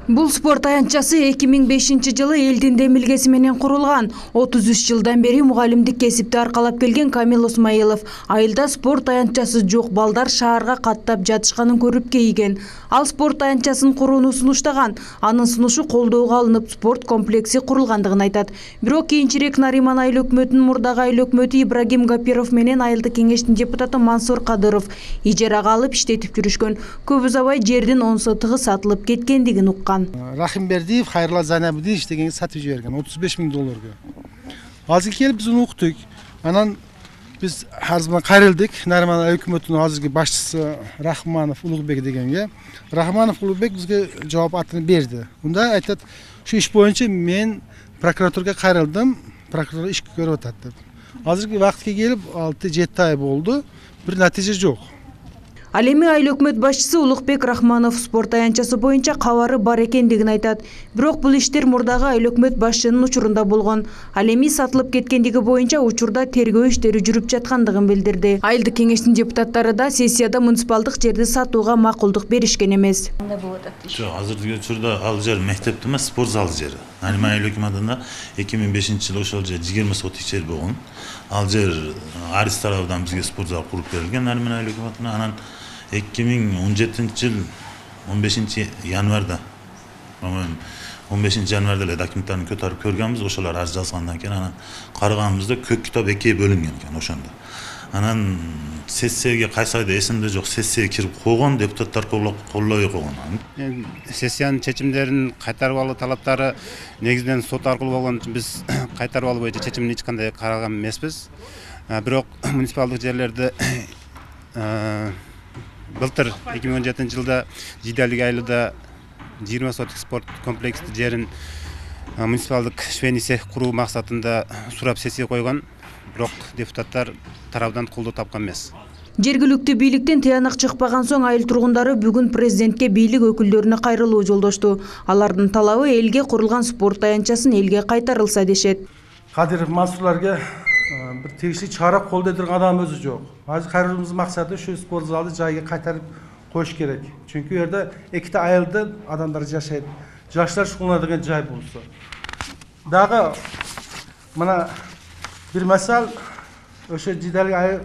Бул спорт аянтчасы 2005-жылы элдин демилгеси менен курулган. 33 жылдан бери мугалимдик кесипти аркалап келген Камил Осмайылов айылда спорт аянтчасы жок балдар шаарга каттап жатышканын көрүп кейиген. Ал спорт аянтчасын курууну сунуштаган. Анын сунушу колдоого алынып спорт комплекси курулгандыгын айтат. Бирок кийинчерээк Нариман айыл өкмөтүнүн мурдагы айыл өкмөтү Ибрагим Гапиров менен айылдык кеңештин депутаты Мансур Кадыров ижарага алып иштетип жүрүшкөн. Көп узабай жердин 10 сотугу сатылып кеткендигин уккан. Рахимбердиев Хайрла Зайнабидинович деген сатып жиберген 35 000 долларга. Азыр келип биз уну уктук. Анан биз арзыман кайрылдык. Нариман өкмөтүнүн азыркы башчысы Рахманов Улугбек дегенге. Рахманов Улугбек бизге жооп атын берди. Унда айтат, şu iş боюнча мен прокуратурага кайрылдым, прокуратура иш көрүп атат деп. Азыркы вакытка келип 6-7 ай болду. Бир натыйжа жок. Ал эми айыл өкмөт башчысы Улукбек Рахманов спорт аянтчасы боюнча кабары бар экендигин айтат. Бирок бул иштер мурдагы айыл өкмөт башчынын учурунда болгон. Ал эми сатылып кеткендиги боюнча учурда тергөө иштери жүрүп жаткандыгын билдирди. Айылдык кеңештин депутаттары да сессияда муниципалдык жерди сатууга макулдук беришкен эмес. Жок, азыркы учурда ал жер мектеп эмес, спорт зал жери. Нариман айыл өкмөтүндө 2005-жылы ошол жер 20 сотук жер болгон. Ал жер Арис тарабынан бизге спорт зал куруп берилген Нариман айыл өкмөтүнө. Анан 2017 жыл 15 январда 15 январда эле документтарын көтөрүп көргөнбүз, ошолор арыз жазгандан кийин анан караганыбызда көк китап экиге бөлүнгөн экен ошондо. Анан сессияга кайсы айда эсимде жок, сессияга кирип койгон, депутаттар колдобой койгон. Сессиянын чечимдерин кайтарып алуу талаптары негизинен сот аркылуу болгон үчүн биз кайтарып алуу боюнча чечимди эч кандай караган эмеспиз. Бирок муниципалдык жерлерде былтыр 2017 жылда Жиделик айылда 20 сотук спорт комплекси жерин муниципалдык швейный цех куруу максатында сурап сессия койгон, бирок депутаттар тарабынан колдоо тапкан эмес. Жергиликтүү бийликтен тыянак чыкпаган соң айыл тургундары бүгүн президентке бийлик өкүлдөрүнө кайрылуу жолдошту. Алардын талабы элге курулган спорт аянтчасын элге кайтарылса дешет. Кадыров Мансурларга bir tegishli chora qo'llaydigan odam o'zi yo'q. Hozir qayrılmamız maqsadi shu sport zalini joyiga qaytarib qo'yish kerak. Chunki u yerda ikkita ayilda odamlar yashaydi. Yoshlar shug'ullanadigan joy bo'lsa. Dag'i mana bir masal o'sha Jidalik ayil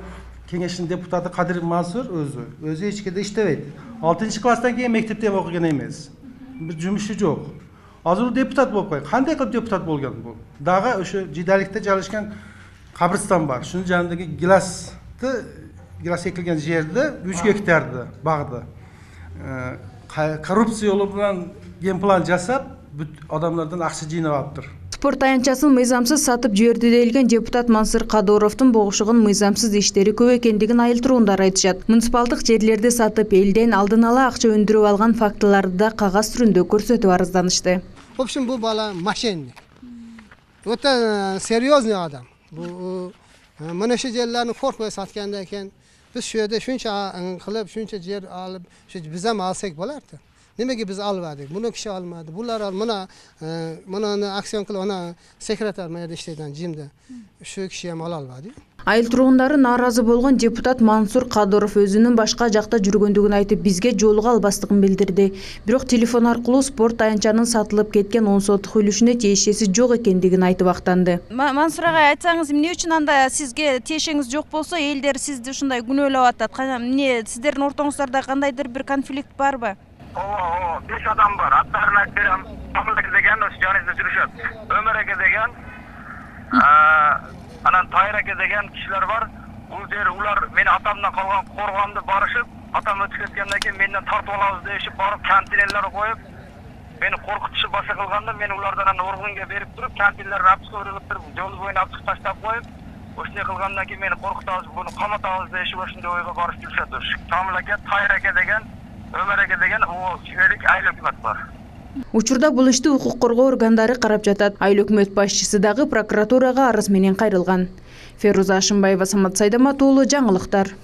kengashining deputati Qadirov Mansur o'zi hech qayerda ishlaydi. 6-klassdan keyin maktabda ham o'qigan emas. Bir jumushi yo'q. Hozir u deputat bo'lib qo'ygan. Qanday qilib deputat bo'lgan bu? Dag'i o'sha Jidalikda joylashgan qabriston bor. Shuni janidagi gilas ekilgan yerda 3 gektarda bag'da korrupsiya yo'li bilan gemplan jasab odamlardan aqcha jiyinib olibdir. Спорт аянтчасын мыйзамсыз сатып жиберди deyilген депутат Мансур Кадыровдун богушугун мыйзамсыз иштери көп экендигин айыл тургундары айтышат. Муниципалдык жерлерди сатып элден алдын ала акча өндүрүп алган фактыларды да кагаз түрүндө көрсөтүп арызданышты. В общем, bu bala mошенник. O'ta серьезный адам. Bu mana shu yerlarni qo'rqmay sotgandan keyin biz shu yerda shuncha qilib, shuncha yer olib, shu biz ham olsak bo'lardi. Nimaga biz olmadik? Buni kishi olmadi. Bular mana aksiyon qilib, ona sekretar mayda ishlaydigan jimda. Shu kishi ham ololmadi. Айыл тургундары нааразы болгон депутат Мансур Кадыров өзүнүн башка жакта жүргөндүгүн айтып, бизге жолуга албастыгын билдирди. Бирок телефон аркылуу спорт аянтчанын сатылып кеткен 10 сотук үлүшүнө тиешеси жок экендигин айтып актанды. Мансур ага айтсаңыз, эмне үчүн анда сизге тиешеңиз жок болсо, элдер сизди ушундай күнөөлөп атат? Эмне сиздердин ортоңуздарда кандайдыр бир конфликт барбы? 5 адам бар. Аттарын айтып берем. Камылдык деген өз жаныңызда жүрүшөт. Өмөр аке деген, анан Тайыр аке деген кишилер бар. Бул жер улар мени атамдан калган коргоомду барышып, атам өтүп кеткенден кийин менден тартып алабыз дешип барып кантинелер коюп, мени коркутушуп баша кылганда мен улардан анан органга берип туруп, кантинелерди апыска өргөзүп туруп, жол боюна апыска таштап коюп, ошондой кылгандан кийин мени коркутабыз, буну каматабыз дешип ошондой ойго барып жүрүшөт. Камыл аке, Тайыр аке деген, Өмөр аке деген жиберик айыл өкмөт бар. Учурда бул ишти укук коргоо органдары карап жатат. Айыл өкмөт башчысы дагы прокуратурага арыз менен кайрылган. Феруза Ашымбаева, Самат Сайдамат уулу, жаңылыктар.